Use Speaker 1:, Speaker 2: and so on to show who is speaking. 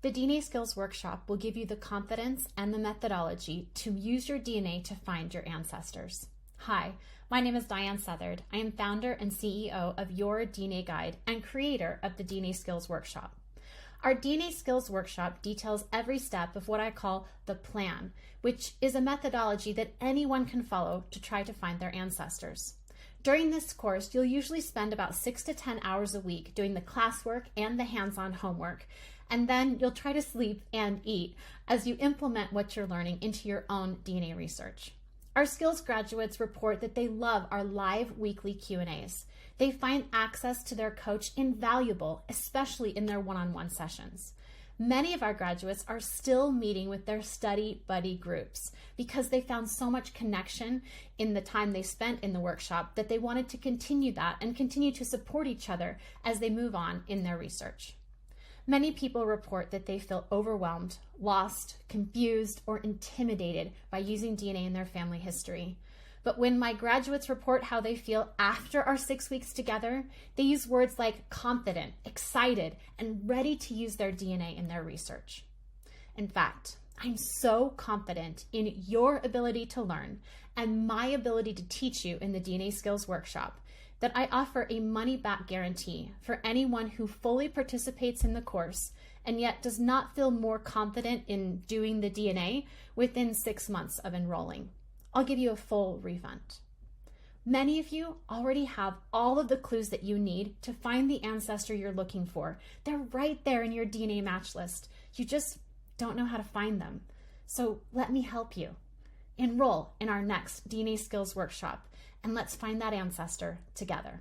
Speaker 1: The DNA Skills Workshop will give you the confidence and the methodology to use your DNA to find your ancestors. Hi, my name is Diane Southard. I am founder and CEO of Your DNA Guide and creator of the DNA Skills Workshop. Our DNA Skills Workshop details every step of what I call the plan, which is a methodology that anyone can follow to try to find their ancestors. During this course, you'll usually spend about 6 to 10 hours a week doing the classwork and the hands-on homework, and then you'll try to sleep and eat as you implement what you're learning into your own DNA research. Our skills graduates report that they love our live weekly Q&As. They find access to their coach invaluable, especially in their one-on-one sessions. Many of our graduates are still meeting with their study buddy groups because they found so much connection in the time they spent in the workshop that they wanted to continue that and continue to support each other as they move on in their research. Many people report that they feel overwhelmed, lost, confused, or intimidated by using DNA in their family history. But when my graduates report how they feel after our 6 weeks together, they use words like confident, excited, and ready to use their DNA in their research. In fact, I'm so confident in your ability to learn and my ability to teach you in the DNA Skills Workshop that I offer a money-back guarantee for anyone who fully participates in the course and yet does not feel more confident in doing the DNA within 6 months of enrolling. I'll give you a full refund. Many of you already have all of the clues that you need to find the ancestor you're looking for. They're right there in your DNA match list. You just don't know how to find them. So let me help you. Enroll in our next DNA Skills Workshop, and let's find that ancestor together.